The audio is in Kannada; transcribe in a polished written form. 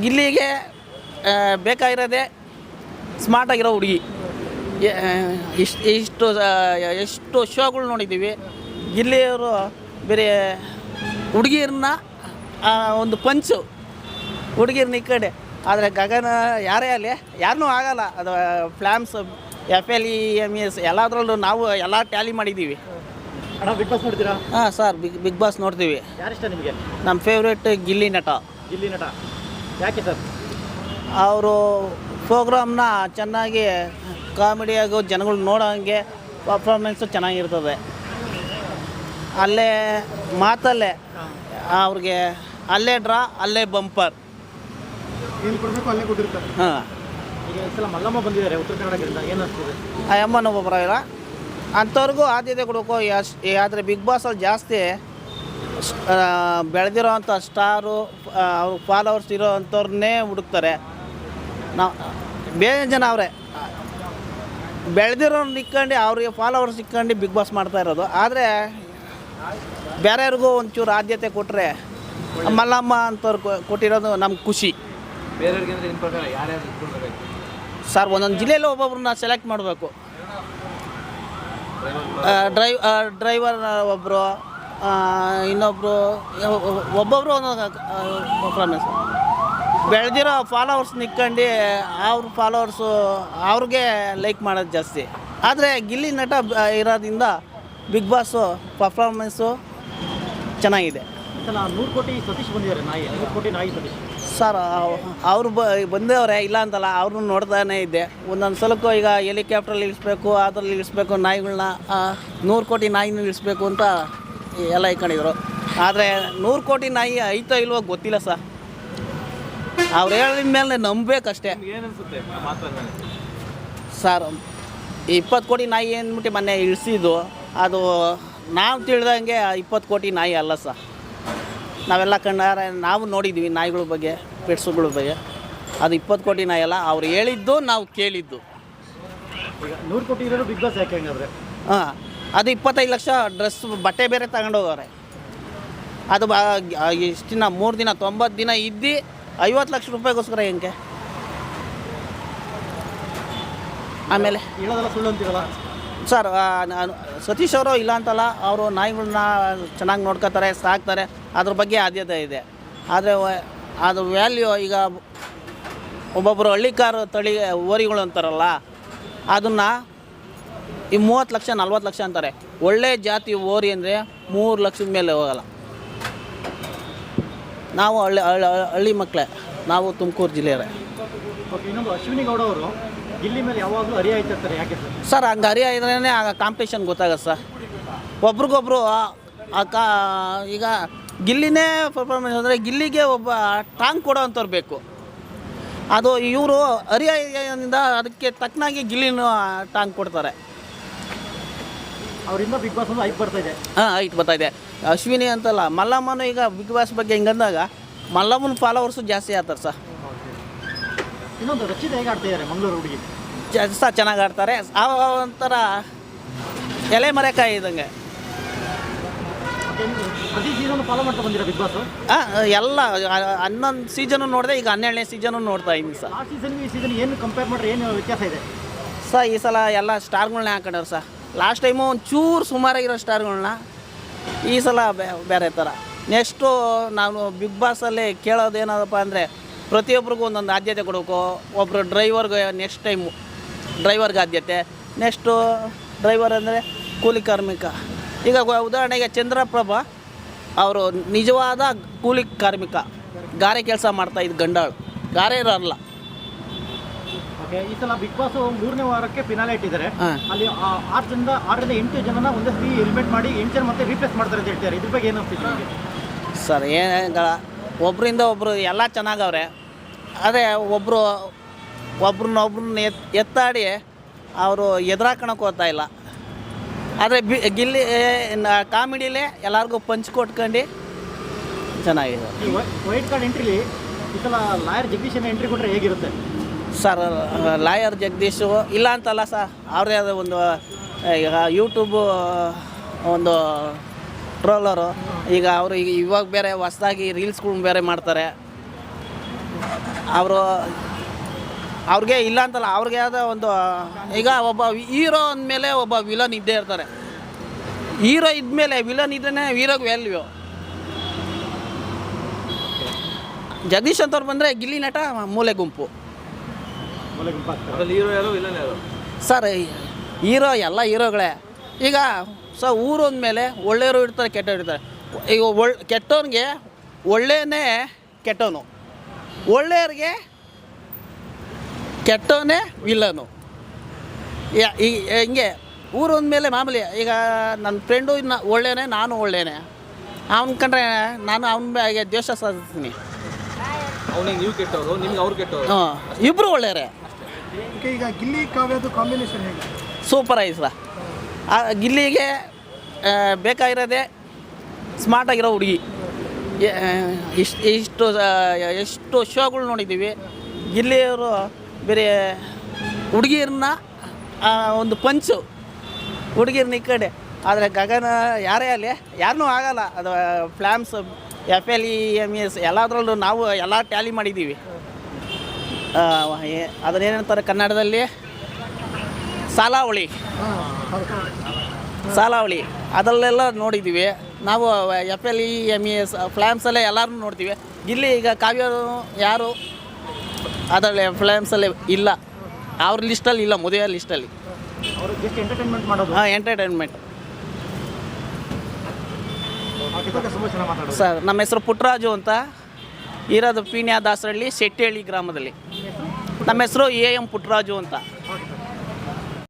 ಗಿಲ್ಲಿಗೆ ಬೇಕಾಗಿರೋದೇ ಸ್ಮಾರ್ಟಾಗಿರೋ ಹುಡುಗಿ. ಎಷ್ಟು ಶೋಗಳು ನೋಡಿದ್ದೀವಿ. ಗಿಲ್ಲಿಯವರು ಬೇರೆ ಹುಡುಗಿಯರನ್ನ ಒಂದು ಪಂಚು ಹುಡುಗಿಯರನ್ನ ಈ ಕಡೆ. ಆದರೆ ಗಗನ ಯಾರೇ ಆಗಲಿ ಯಾರನ್ನೂ ಆಗಲ್ಲ. ಅದು ಫ್ಲಾಮ್ಸ್ FLEMS ಎಲ್ಲದರಲ್ಲೂ ನಾವು ಎಲ್ಲ ಟ್ಯಾಲಿ ಮಾಡಿದ್ದೀವಿ. ಬಿಗ್ ಬಾಸ್ ನೋಡ್ತೀರಾ? ಹಾಂ ಸರ್, ಬಿಗ್ ಬಾಸ್ ನೋಡ್ತೀವಿ. ಯಾರಿಷ್ಟ ನಿಮಗೆ? ನಮ್ಮ ಫೇವ್ರೇಟ್ ಗಿಲ್ಲಿ ನಟ. ಗಿಲ್ಲಿ ನಟ ಯಾಕೆ ಸರ್? ಅವರು ಪ್ರೋಗ್ರಾಮ್ನ ಚೆನ್ನಾಗಿ ಕಾಮಿಡಿಯಾಗೋ ಜನಗಳು ನೋಡೋಂಗೆ ಪರ್ಫಾರ್ಮೆನ್ಸು ಚೆನ್ನಾಗಿರ್ತದೆ. ಅಲ್ಲೇ ಮಾತಲ್ಲೇ ಅವ್ರಿಗೆ ಅಲ್ಲೇ ಡ್ರಾ ಅಲ್ಲೇ ಬಂಪರ್. ಏನು ಕೊಡಬೇಕು ಅಲ್ಲೇ ಕೊಟ್ಟಿರ್ತಾರೆ. ಹಾಂ, ಈಗ ಈ ಸಲ ಮಲ್ಲಮ್ಮ ಬಂದಿದ್ದಾರೆ ಉತ್ತರ ಕನ್ನಡದಿಂದ, ಏನು ಅನಿಸ್ತಿದೆ? ಆ ಅಮ್ಮನ ಪರವಾಗಿಲ್ಲ, ಅಂಥವ್ರಿಗೂ ಆದ್ಯತೆ ಕೊಡಬೇಕು. ಆದರೆ ಬಿಗ್ ಬಾಸಲ್ಲಿ ಜಾಸ್ತಿ ಬೆಳೆದಿರೋ ಅಂಥ ಸ್ಟಾರು ಅವ್ರ ಫಾಲೋವರ್ಸ್ ಇರೋ ಅಂಥವ್ರನ್ನೇ ಹುಡುಕ್ತಾರೆ. ನಾವು ಬೇರೆ ಜನ ಅವರೇ ಬೆಳೆದಿರೋರು ಇಕ್ಕೊಂಡು ಅವ್ರಿಗೆ ಫಾಲೋವರ್ಸ್ ಇಕ್ಕೊಂಡು ಬಿಗ್ ಬಾಸ್ ಮಾಡ್ತಾ ಇರೋದು. ಆದರೆ ಬೇರೆಯವ್ರಿಗೂ ಒಂಚೂರು ಆದ್ಯತೆ ಕೊಟ್ಟರೆ, ಮಲ್ಲಮ್ಮ ಅಂಥವ್ರು ಕೊಟ್ಟಿರೋದು ನಮ್ಗೆ ಖುಷಿ. ಬೇರೆಯವ್ರಿಗೆ ಅಂದರೆ ನಿಮ್ಮ ಪ್ರಕಾರ ಯಾರ್ಯಾರು ಕೊಡಬೇಕು ಸರ್? ಒಂದೊಂದು ಜಿಲ್ಲೆಯಲ್ಲಿ ಒಬ್ಬೊಬ್ರನ್ನ ಸೆಲೆಕ್ಟ್ ಮಾಡಬೇಕು. ಡ್ರೈವರ್ ಒಬ್ಬರು, ಇನ್ನೊಬ್ಬರು, ಒಬ್ಬೊಬ್ಬರು ಒಂದೊಂದು ಪರ್ಫಾರ್ಮೆನ್ಸ್. ಬೆಳೆದಿರೋ ಫಾಲೋವರ್ಸ್ ನಿಕ್ಕೊಂಡು ಅವ್ರ ಫಾಲೋವರ್ಸು ಅವ್ರಿಗೆ ಲೈಕ್ ಮಾಡೋದು ಜಾಸ್ತಿ. ಆದರೆ ಗಿಲ್ಲಿ ನಟ ಇರೋದ್ರಿಂದ ಬಿಗ್ ಬಾಸು ಪರ್ಫಾರ್ಮೆನ್ಸು ಚೆನ್ನಾಗಿದೆ. 100 ಕೋಟಿ ಸತೀಶ್ ಬಂದಿದ್ದಾರೆ, ನಾಯಿ 100 ಕೋಟಿ ನಾಯಿ ಸತೀಶ್ ಸರ್. ಅವರು ಬಂದವರೇ, ಇಲ್ಲ ಅಂತಲ್ಲ, ಅವ್ರನ್ನೂ ನೋಡ್ತಾನೇ ಇದ್ದೆ. ಒಂದೊಂದು ಸಲಕ್ಕೂ ಈಗ ಹೆಲಿಕಾಪ್ಟ್ರಲ್ಲಿ ಇಳಿಸ್ಬೇಕು, ಅದರಲ್ಲಿ ಇಳಿಸ್ಬೇಕು ನಾಯಿಗಳನ್ನ, 100 ಕೋಟಿ ನಾಯಿನೂ ಇಳಿಸ್ಬೇಕು ಅಂತ ಎಲ್ಲ ಇಟ್ಕೊಂಡಿದ್ರು. ಆದರೆ 100 ಕೋಟಿ ನಾಯಿ ಐತೋ ಇಲ್ವೋ ಗೊತ್ತಿಲ್ಲ ಸರ್. ಅವ್ರು ಹೇಳಿದ ಮೇಲೆ ನಂಬಬೇಕಷ್ಟೇ. ಏನನ್ಸುತ್ತೆ ಸರ್, 20 ಕೋಟಿ ನಾಯಿ ಅಂದ್ಬಿಟ್ಟು ಮೊನ್ನೆ ಇಳಿಸಿದ್ದು, ಅದು ನಾವು ತಿಳಿದಂಗೆ 20 ಕೋಟಿ ನಾಯಿ ಅಲ್ಲ ಸರ್. ನಾವೆಲ್ಲ ಕಣ್ಣಾರೆ ನಾವು ನೋಡಿದ್ವಿ ನಾಯಿಗಳ ಬಗ್ಗೆ, ಪೆಟ್ಸುಗಳ ಬಗ್ಗೆ. ಅದು 20 ಕೋಟಿ ನಾಯಿ ಅಲ್ಲ, ಅವ್ರು ಹೇಳಿದ್ದು ನಾವು ಕೇಳಿದ್ದು. ಈಗ 100 ಕೋಟಿ ಇರೋರು ಬಿಗ್ ಬಾಸ್ ಯಾಕೆ ಹಂಗಾದ್ರೆ? ಹಾಂ, ಅದು 25 ಲಕ್ಷ ಡ್ರೆಸ್ ಬಟ್ಟೆ ಬೇರೆ ತಗೊಂಡೋಗವ್ರೆ. ಅದು ಇಷ್ಟು ದಿನ 3 ದಿನ 90 ದಿನ ಇದ್ದು 50 ಲಕ್ಷ ರೂಪಾಯಿಗೋಸ್ಕರ ಹೆಂಗೆ? ಆಮೇಲೆ ಹೇಳೋದಲ್ಲ ಸುಳ್ಳು ಅಂತೀರಲ್ಲ ಸರ್. ಸತೀಶ್ ಅವರು ಇಲ್ಲ ಅಂತಲ್ಲ, ಅವರು ನಾಯಿಗಳನ್ನ ಚೆನ್ನಾಗಿ ನೋಡ್ಕೋತಾರೆ, ಸಾಕ್ತಾರೆ, ಅದ್ರ ಬಗ್ಗೆ ಆದ್ಯತೆ ಇದೆ. ಆದರೆ ಅದು ವ್ಯಾಲ್ಯೂ ಈಗ ಒಬ್ಬೊಬ್ಬರು ಹಳ್ಳಿಕಾರು ತಳಿ ಓರಿಗಳು ಅಂತಾರಲ್ಲ, ಅದನ್ನು ಈ 30 ಲಕ್ಷ 40 ಲಕ್ಷ ಅಂತಾರೆ. ಒಳ್ಳೆ ಜಾತಿ ಓರಿ ಅಂದರೆ 3 ಲಕ್ಷದ ಮೇಲೆ ಹೋಗಲ್ಲ. ನಾವು ಹಳ್ಳಿ ಮಕ್ಕಳೇ, ನಾವು ತುಮಕೂರು ಜಿಲ್ಲೆಯವರೇ. ಓಕೆ, ಇನ್ನೊಂದು ಅಶ್ವಿನಿ ಗೌಡ ಅವರು ಗಿಲ್ಲಿ ಮೇಲೆ ಯಾವಾಗಲೂ ಹರಿಯಾಯ್ತಿರ್ತಾರೆ, ಯಾಕೆ ಸರ್? ಸರ್, ಹಂಗೆ ಹರಿಯಾದ್ರೇ ಆಗ ಕಾಂಪಿಟೇಷನ್ ಗೊತ್ತಾಗತ್ತೆ ಸರ್. ಒಬ್ರಿಗೊಬ್ರು ಈಗ ಗಿಲ್ಲಿನೇ ಪರ್ಫಾರ್ಮೆನ್ಸ್ ಅಂದರೆ ಗಿಲ್ಲಿಗೆ ಒಬ್ಬ ಟಾಂಗ್ ಕೊಡೋ ಅಂಥವ್ರು ಬೇಕು. ಅದು ಇವರು ಹರಿಯಿಂದ ಅದಕ್ಕೆ ತಕ್ಕನಾಗಿ ಗಿಲ್ಲಿನ ಟಾಂಗ್ ಕೊಡ್ತಾರೆ. ಅವರಿಂದ ಬಿಗ್ ಬಾಸ್ ಒಂದು ಐಟ್ ಬರ್ತಾಯಿದೆ. ಹಾಂ, ಐಟ್ ಬರ್ತಾಯಿದೆ. ಅಶ್ವಿನಿ ಅಂತಲ್ಲ, ಮಲ್ಲಮ್ಮನೂ ಈಗ ಬಿಗ್ ಬಾಸ್ ಬಗ್ಗೆ ಹಿಂಗಂದಾಗ ಮಲ್ಲಮ್ಮನ ಫಾಲೋವರ್ಸು ಜಾಸ್ತಿ ಆಗ್ತಾರೆ ಸರ್. ಇನ್ನೊಂದು ರಚಿತ ಹೇಗೆ ಆಡ್ತಿದ್ದಾರೆ ಮಂಗಳೂರು ಹುಡುಗಿ? ಸರ್, ಚೆನ್ನಾಗಿ ಆಡ್ತಾರೆ. ಒಂಥರ ಎಲೆ ಮರೆಕಾಯಿ ಇದ್ದಂಗೆ. ಪ್ರತಿ ಸೀಸನ್ ಫಾಲೋ ಮಾಡ್ತಾ ಬಂದಿರಾ ಬಿಗ್ ಬಾಸ್? ಎಲ್ಲ 11 ಸೀಸನು ನೋಡಿದೆ, ಈಗ 12ನೇ ಸೀಸನು ನೋಡ್ತಾ ಇದ್ದೀನಿ ಸರ್. ಆ ಸೀಸನ್ಗೆ ಈ ಸೀಸನ್ ಏನು ಕಂಪೇರ್ ಮಾಡಿದ್ರೆ ಏನು ವ್ಯತ್ಯಾಸ ಇದೆ ಸರ್? ಈ ಸಲ ಎಲ್ಲ ಸ್ಟಾರ್ಗಳನ್ನೇ ಹಾಕೊಂಡವ್ರು ಸರ್. ಲಾಸ್ಟ್ ಟೈಮು ಒಂಚೂರು ಸುಮಾರಾಗಿರೋ ಸ್ಟಾರ್ಗಳನ್ನ, ಈ ಸಲ ಬೇರೆ ಥರ. ನೆಕ್ಸ್ಟು ನಾನು ಬಿಗ್ ಬಾಸಲ್ಲಿ ಕೇಳೋದೇನಪ್ಪ ಅಂದರೆ, ಪ್ರತಿಯೊಬ್ಬರಿಗೂ ಒಂದೊಂದು ಆದ್ಯತೆ ಕೊಡಬೇಕು. ಒಬ್ಬರು ಡ್ರೈವರ್ಗೆ ನೆಕ್ಸ್ಟ್ ಟೈಮು ಡ್ರೈವರ್ಗೆ ಆದ್ಯತೆ, ನೆಕ್ಸ್ಟು ಡ್ರೈವರ್ ಅಂದರೆ ಕೂಲಿ ಕಾರ್ಮಿಕ. ಈಗ ಉದಾಹರಣೆಗೆ ಚಂದ್ರಪ್ರಭಾ ಅವರು ನಿಜವಾದ ಕೂಲಿ ಕಾರ್ಮಿಕ, ಗಾರೆ ಕೆಲಸ ಮಾಡ್ತಾಯಿದ್ದು ಗಂಡಾಳು, ಗಾರೆ ಇರೋಲ್ಲ. ಓಕೆ, ಈ ಸಲ ಬಿಗ್ ಬಾಸ್ 3ನೇ ವಾರಕ್ಕೆ ಫಿನಾಲೆ ಇಟ್ಟಿದ್ದಾರೆ. ಅಲ್ಲಿ 6ರಿಂದ 8 ಜನನ ಒಂದೇ ಸತಿ ಎಲಿಮಿನೇಟ್ ಮಾಡಿ 8 ಜನ ಮತ್ತೆ ರೀಪ್ಲೇಸ್ ಮಾಡ್ತಾರೆ ಅಂತ ಹೇಳ್ತಾರೆ. ಇದ್ರ ಬಗ್ಗೆ ಏನು ಅನಿಸ್ತಿದೆ ನಿಮಗೆ? ಸರ್, ಏನಾಗಲ್ಲ, ಒಬ್ಬರಿಂದ ಒಬ್ಬರು ಎಲ್ಲ ಚೆನ್ನಾಗವ್ರೆ. ಅದೇ ಒಬ್ರನ್ನ ಎತ್ತಾಡಿ ಅವರು ಎದುರಾಕೋಣಕ್ಕೆ ಹೋಗ್ತಾ ಇಲ್ಲ. ಆದರೆ ಗಿಲ್ಲಿ ಕಾಮಿಡಿಲೇ ಎಲ್ಲರಿಗೂ ಪಂಚ್ ಕೊಟ್ಕೊಂಡು ಚೆನ್ನಾಗಿದೆ. ವೈಟ್ ಕಾರ್ಡ್ ಎಂಟ್ರಿಲಿ ಈ ಸಲ ಲಾಯರ್ ಜಗದೀಶನ ಎಂಟ್ರಿ ಕೊಟ್ಟರೆ ಹೇಗಿರುತ್ತೆ ಸರ್? ಲಾಯರ್ ಜಗದೀಶು ಇಲ್ಲ ಅಂತಲ್ಲ ಸರ್, ಅವ್ರದೇ ಆದ ಒಂದು ಈಗ ಯೂಟ್ಯೂಬು ಒಂದು ಟ್ರೋಲರು. ಈಗ ಅವರು ಇವಾಗ ಬೇರೆ ಹೊಸದಾಗಿ ರೀಲ್ಸ್ಗಳು ಬೇರೆ ಮಾಡ್ತಾರೆ. ಅವರು ಅವ್ರಿಗೆ ಇಲ್ಲ ಅಂತಲ್ಲ, ಅವ್ರಿಗೆ ಆದ ಒಂದು ಈಗ ಒಬ್ಬ ಹೀರೋ ಅಂದಮೇಲೆ ಒಬ್ಬ ವಿಲನ್ ಇದ್ದೇ ಇರ್ತಾರೆ. ಹೀರೋ ಇದ್ಮೇಲೆ ವಿಲನ್ ಇದ್ರೇ ಹೀರೋಗೆ ವ್ಯಾಲ್ಯೂ. ಜಗದೀಶ್ ಅಂತವ್ರು ಬಂದರೆ ಗಿಲ್ಲಿ ನಟ ಮೂಲೆ ಗುಂಪು. ಹೀರೋ ಯಾರು ವಿಲನ್ ಯಾರು ಸರ್? ಹೀರೋ ಎಲ್ಲ ಹೀರೋಗಳೇ. ಈಗ ಊರು ಅಂದಮೇಲೆ ಒಳ್ಳೆಯವರು ಇರ್ತಾರೆ, ಕೆಟ್ಟವ್ರು ಇರ್ತಾರೆ. ಈಗ ಕೆಟ್ಟವನಿಗೆ ಒಳ್ಳೆಯೇ ಕೆಟ್ಟವನು, ಒಳ್ಳೆಯವ್ರಿಗೆ ಕೆಟ್ಟವನೇ ವಿಲ್ಲನು. ಹಿಂಗೆ ಊರು ಅಂದಮೇಲೆ ಮಾಮೂಲಿ. ಈಗ ನನ್ನ ಫ್ರೆಂಡು ಇನ್ನು ಒಳ್ಳೆಯನೇ, ನಾನು ಒಳ್ಳೆಯನೇ. ಅವ್ನು ಕಂಡ್ರೆ ನಾನು ಅವನ ಬಗ್ಗೆ ದ್ವೇಷ ಸಾಧಿಸ್ತೀನಿ. ಅವನಿಗೆ ನೀವು ಕೆಟ್ಟವರು, ನಿಮ್ಗೆ ಅವ್ರು ಕೆಟ್ಟವರು. ಹಾಂ, ಇಬ್ಬರು ಒಳ್ಳೆಯವರೇ. ಈಗ ಗಿಲ್ಲಿ ಕಾವ್ಯದು ಕಾಂಬಿನೇಷನ್ ಹೇಗೆ? ಸೂಪರ್ ಆಗಿ ಸರ್. ಗಿಲ್ಲಿಗೆ ಬೇಕಾಗಿರೋದೇ ಸ್ಮಾರ್ಟಾಗಿರೋ ಹುಡುಗಿ. ಎಷ್ಟು ಶೋಗಳು ನೋಡಿದ್ದೀವಿ. ಗಿಲ್ಲಿಯವರು ಬೇರೆ ಹುಡುಗಿಯರನ್ನ ಒಂದು ಪಂಚು ಹುಡುಗಿಯರನ್ನ ಈ ಕಡೆ. ಆದರೆ ಗಗನ ಯಾರೇ ಅಲ್ಲಿ ಯಾರನ್ನೂ ಆಗಲ್ಲ. ಅದು ಫ್ಲಾಮ್ಸ್ FLEMS ಎಲ್ಲದರಲ್ಲೂ ನಾವು ಎಲ್ಲ ಟ್ಯಾಲಿ ಮಾಡಿದ್ದೀವಿ. ಅದನ್ನೇನಂತಾರೆ ಕನ್ನಡದಲ್ಲಿ ಸಾಲಾವಳಿ ಅದರಲ್ಲೆಲ್ಲ ನೋಡಿದ್ದೀವಿ ನಾವು. FLEMS ಫ್ಲಾಮ್ಸಲ್ಲೇ ಎಲ್ಲರೂ ನೋಡ್ತೀವಿ. ಗಿಲ್ಲಿ ಈಗ ಕಾವ್ಯ ಯಾರು ಅದರಲ್ಲಿ ಫ್ಲಾಮ್ಸಲ್ಲಿ ಇಲ್ಲ, ಅವ್ರ ಲಿಸ್ಟಲ್ಲಿ ಇಲ್ಲ, ಮದುವೆ ಲಿಸ್ಟಲ್ಲಿ. ಎಂಟರ್ಟೈನ್ಮೆಂಟ್ ಮಾಡೋದು. ಹಾಂ, ಎಂಟರ್ಟೈನ್ಮೆಂಟ್. ಸರ್, ನಮ್ಮ ಹೆಸರು ಪುಟ್ಟರಾಜು ಅಂತ, ಇರೋದು ಪೀಣ್ಯ ದಾಸರಳ್ಳಿ, ಶೆಟ್ಟಿಹಳ್ಳಿ ಗ್ರಾಮದಲ್ಲಿ. ನಮ್ಮ ಹೆಸರು AM ಪುಟ್ಟರಾಜು ಅಂತ.